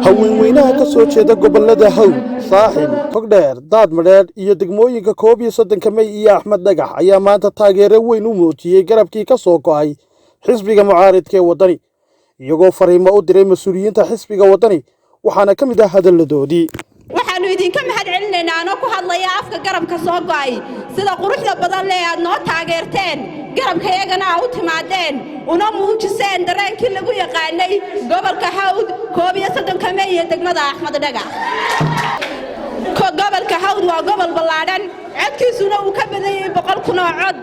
haweenweynaha ka soo jeeda gobolada Hawd, Saaxil, Togdheer, Daadmareer iyo degmooyinka 11 May iyo Axmed Dhagax ayaa maanta taageero weyn u muujiyay garabkii ka soo go'ay xisbiga mucaaradka ee wadani, iyagoo fariimo u diray mas'uuliyiinta xisbiga wadani waxaana ka mid ah hadalladoodii. waxaanu idinka mahad celinaynaa anoo ku hadlaya afka garabka soo go'ay sida quruxda badan leh aad noo taageerteen garabkayagana u timaadeen una muujiseen dareenkii lagu yaqaanay gobolka Hawd 11 May iyo degmada Axmed Dhagax. gobolka Hawd waa gobol ballaadhan codkiisuna uu ka badan yahay 100 kun oo cod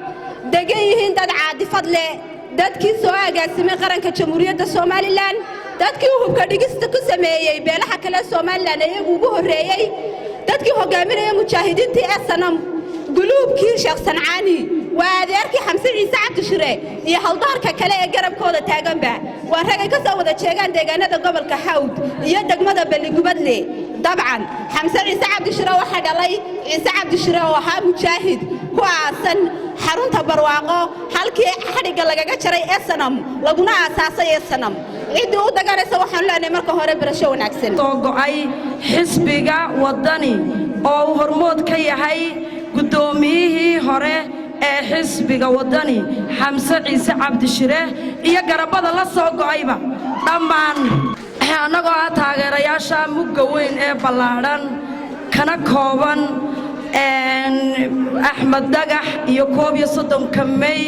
degan yihiin dad caadifad leh dadkii soo agaasimay qaranka Jamhuuriyadda Soomaaliland dadkii hubka dhigista ku sameeyay beelaha kale Soomaaliland iyagu ugu horeeyay dadkii hogaaminaya mujaahidiintii SNM guluubkii Sheekh Sancaani waa adeerkii Xamse Ciise Cabdi Shire iyo haldoorka kale ee garabkooda taaganba waa rag ay ka soo wada jeegaan deegaanada gobolka Hawd iyo degmada Beligubadle dabcan Xamse Ciise Cabdi Shire waxa dhalay Ciise Cabdi Shire oo ahaa mujaahid ku aasan xarunta barwaaqo halkii xadhiga lagaga jaray SNM laguna aasaasay SNM cid u dagaalaysa waxaan leenahay marka hore barasho wanaagsan soo go'ay xisbiga wadani oo hormood ka yahay gudoomiyihii hore ee xisbiga wadani Xamse Ciise Cabdi Shire iyo garabada la soo go'ayba dhammaan anagoo taageerayaasha mugga weyn ee ballaaran kana kooban Axmed Dhagax iyo 11 May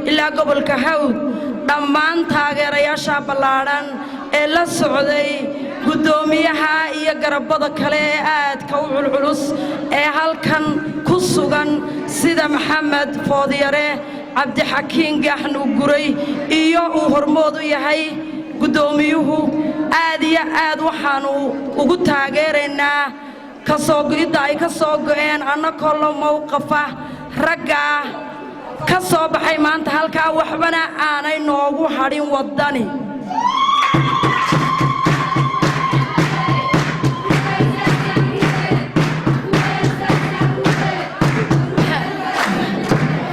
ilaa gobolka Hawd dhammaan taageerayaasha ballaaran ee la socday gudoomiyaha iyo garabada kale ee aadka u culculus ee halkan ku sugan sida Maxamed Foodiyare Cabdi Xakiin Gaxnu Guray iyo uu hormood u yahay gudoomiyuhu aad iyo aad waxaanu ugu taageeraynaa kasoo go'ida ay ka soo go'een annagoo la mowqafa ragga ka soo baxay maanta halkaa waxbana aanay noogu hadhin wadani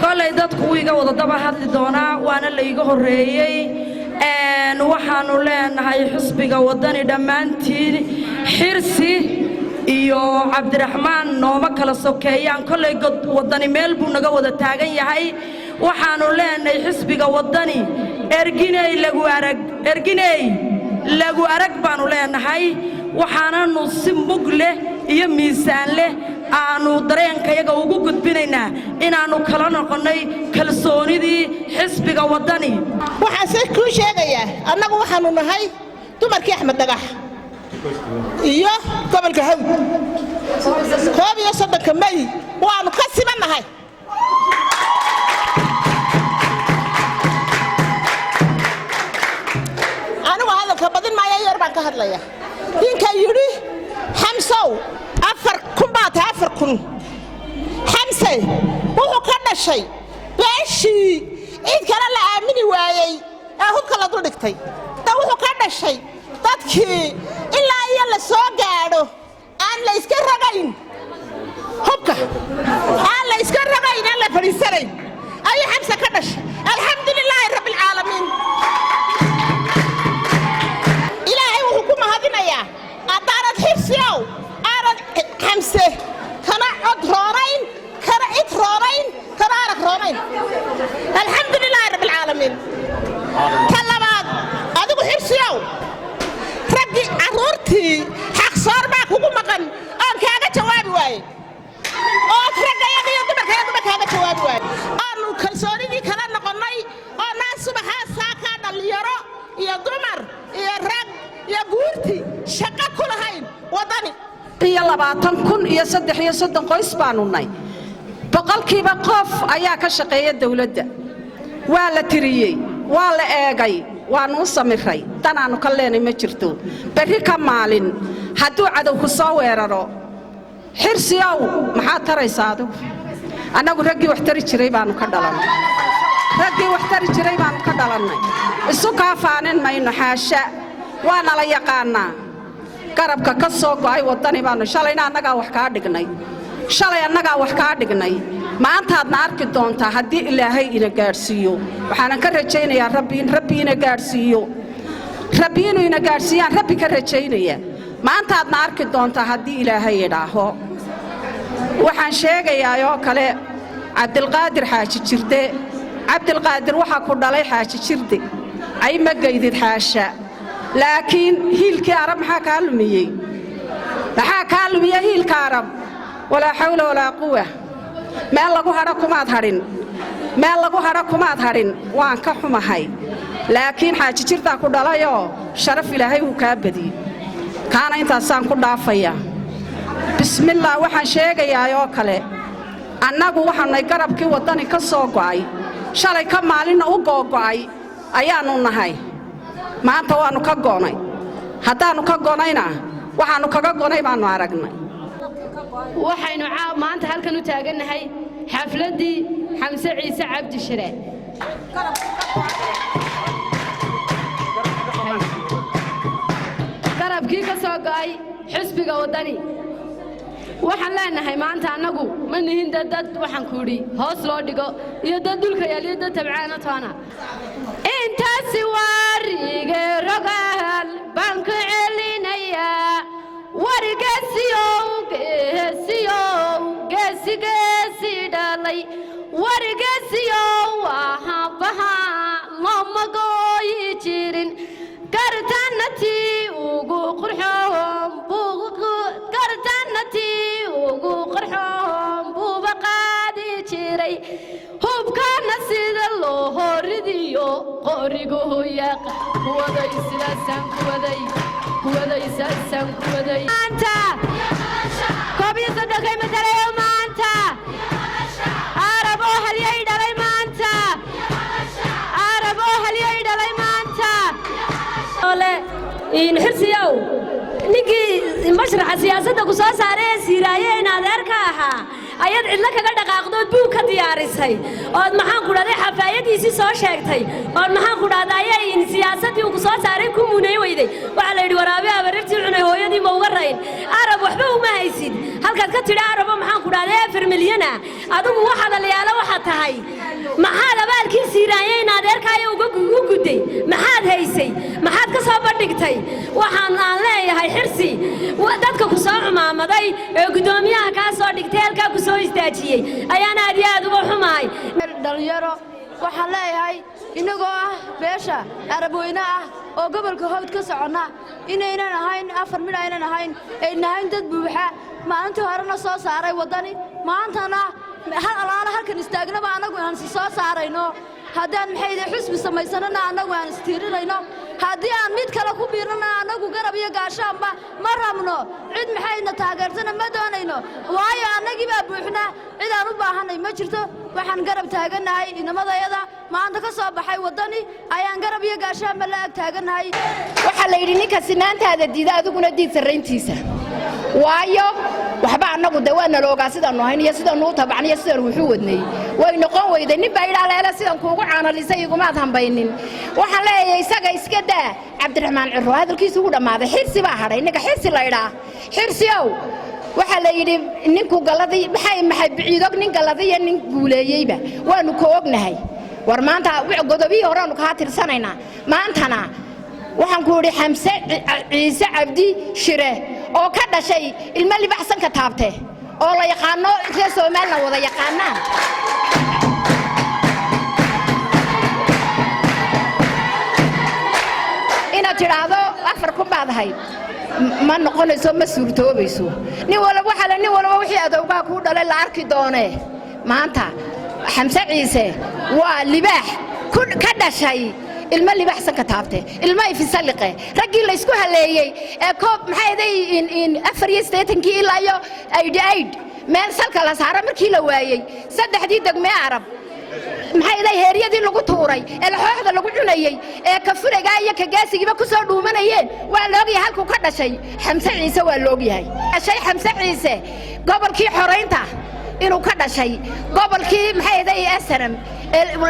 kolay dadku iga wada daba hadli doonaa waana la iga horeeyay waxaanu leenahay xisbiga wadani dhammaantiin xirsi iyo Cabdiraxmaan nooma kala sokeeyaan kolay wadani meel buu naga wada taagan yahay waxaanu leenahay xisbiga wadani erginay lagu arag baanu leenahay waxaananu si mug leh iyo miisaan leh aanu dareenkayaga ugu gudbinaynaa inaanu kala noqonay kalsoonidii xisbiga wadani waxaan si ku sheegayaa annagu waxaanu nahay dumarkii Axmed Dhagax iyo gobolka Hawd 11 May waanu ka simanahay anigu hadalka badin maayo yar baan ka hadlaya ninka yiri Xamsow 4 baad 4 Xamse wuxuu ka dhashay beeshii cid kale la aamini waayay ee hubka la dul dhigtay wuxuu ka dhashay dadkii ilaa iyo la soo gaadho aan la iska ragayn hubka aan la iska ragayn aan la fariisanayn ay Xamse ka dhashay alxamdulilaahi rabbil caalamiin ilaahay wuxuu ku mahadinayaa adaarad xirsiyow arad Xamse kana cod roonayn kana id roonayn kana arag roonayn alxamdulilaahi rabbil caalamiin talabaad adigu xirsiyow raggi aroortii xaq soor baa kugu maqan aan kaaga jawaabi waayay oo ragayada iyo dumarkayada kaaga jawaabi waayay aanu kalsoonidii kala noqonay oo naas subaxa saaka dhalinyaro iyo dumar iyo rag iyo guurti shaqo ku lahayn wadani iyo 20 kun iyo 33 qoys baanu nahay boqolkiiba qof ayaa ka shaqeeya dawladda waa la tiriyay waa la eegay waanu samiray tanaanu ka leenay ma jirto bari ka maalin hadduu cadawku soo weeraro xirsiyow maxaa taraysaado annagu raggii wax tari jiray baanu ka dhalanay isu kaafaanin mayno xaasha waana la yaqaanaa garabka ka soo go'ay wadani baanu shalayna annagaa wax kaa dhignay maantaadna arki doontaa haddii ilaahay ina gaadhsiiyo waxaanan ka rajaynayaa rabbi ina gaadhsiiyo rabbi inuu ina gaarsiiyaan rabbi ka rajaynaya maantaadna arki doontaa haddii ilaahay idhaaho waxaan sheegayaa oo kale cabdilqaadir xaaji jirde cabdilqaadir waxaa ku dhalay xaaji jirde ay ma geydid xaasha laakiin hiilkii arab maxaa kaa lumiyey hiilka arab walaa xawla walaa quwa meel lagu hadho kumaad hadhin waan ka xumahay laakiin xaaji jirtaa ku dhalayoo sharaf ilaahay uu kaa badiyey kaana intaasaan ku dhaafaya bismillaah waxaan sheegayaa oo kale annagu waxaanay garabkii waddani ka soo go'ay shalay ka maalinna u googo'ay ayaannu nahay maanta waannu ka go'nay haddaannu ka go'nayna waxaannu kaga go'nay baannu aragnay waxaynu maanta halkan u taagannahay xafladdii xamse ciise cabdi shire garabkii ka soo go'ay xisbiga waddani waxaan leenahay maanta annagu ma nihin dad waxaan ku idhi hoos loo dhigo iyo dad dhulka yaal iyo dad tabcaana toona intaasi waarige rogaal baan ka celinayaa geesi dhalay wargeesiyow ahabaha looma gooyi jirin gartanatii ugu qurxoon buuba qaadi jiray hubkana sida loo horidiyo qorigu yaqa kuwaday sidaasaan kuwaday maanta koobiyo soddonkai matalayo maanta arab oo halyay dhalay maanta xirsiyow ninkii mashraxa siyaasadda ku soo saaray ee siiraaye in adeerka ahaa ayaad cidlo kaga dhaqaaqdood buug ka diyaarisay ood maxaan ku dhahday xafaayadiisii soo sheegtay ood maxaan ku dhahday ayay siyaasaddii uu ku soo saaray ku muunay weyday waxaa la yidhi waraabe abarirtii cunay hooyadii ma uga rayn arab waxba uma haysid halkaad ka tidhi arabo maxaan ku dhahday 4 milyana adigu waxaa dhaliyaalo waxaa tahay maxaad abaalkii siiraaye in adeerkaayo ugu gudday maxaad haysay maxaad ka soo bandhigtay waxaan aan leeyahay xirsi dadka ku soo xumaamaday ee gudoomiyaha ka soo dhigtay halka ku soo istaajiyay ayaan aad iyo aad uga xumahay dhalinyaro waxaan leeyahay inagoo ah beesha arabweyne ah oo gobolka hawd ka socona inaynan ahayn 4 mid aynan ahayn ay nahayn dad buuxa maalintii horena soo saaray waddani maantana hal alaala halkan istaagnaba anagu aan soo saarayno haddaan maxay xusbi samaysanana anagu aan istiirinayno haddii aan mid kale ku biirnana anagu garab iyo gaashaanba ma rabno cid maxayna taageertana ma doonayno waayo annagii baa buuxna cid aan u baahanay ma jirto waxaan garab taaganahay inamadayada maanta ka soo baxay waddani ayaan garab iyo gaashaanba la ag taaganahay waxaa la yidhi ninka sinaantaada diida adiguna diid sarrayntiisa waayo waxba annagu de waa naloogaa sidaannu ahayn iyo sidaannu u tabacnay iyo sidaan wuxuu wadnay way noqon weyday nin baa idhaa leela sidan kuugu caanalisay igumaad hambaynin waxaan leeyahay isaga iska daa cabdiraxmaan cirro hadalkiisu ugu dhammaaday xirsi baa hadhay ninka xirsi la idhaa xirsiyow waxaa la yidhi ninku galadii maxay biciidog nin galadiiyo nin guuleeyeyba waannu ka ognahay war maanta godobihii horeannu kaa tirsanaynaa maantana waxaan ku idhi xamse ciise cabdi shire oo ka dhashay ilmo libaxsan ka taabte oo la yaqaano reer Soomaaliland wada yaqaanaan ina tiraado 4 ku baadahay ma noqonayso ma suurtoobayso nin walba wixii adowga ku dhalay la arki doonee maanta xamse ciise waa libaax ka dhashay ilmo libaxsan ka taabte ilmo ifisaliqe ragii la isku haleeyay ee koob maxay in 4 ilaa iyo 88 meel salka la saaro markii la waayay saddexdii degmee arab maxay heeriyadii lagu tuuray ee laxooxda lagu cunayay ee ka furiga iyo ka gaasigiiba ku soo dhuumanayeen waa la ogyahay halku ka dhashay xamse ciise waa la ogyahay ashay xamse ciise gobolkii xoreynta inuu ka dhashay gobolkii maxay asram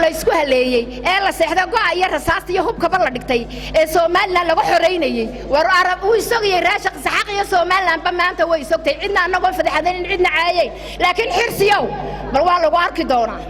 la isku haleeyay ee la seexda go'a iyo rasaasta iyo hubkaba la dhigtay ee Soomaaliland lagu xoreynayay war arab uu isagay raashaq saxaq iyo Soomaaliland ba maanta way isagtay cidna anagoo fadxadeyn cidna caayay laakiin xirsiyow bal waa lagu arki doonaa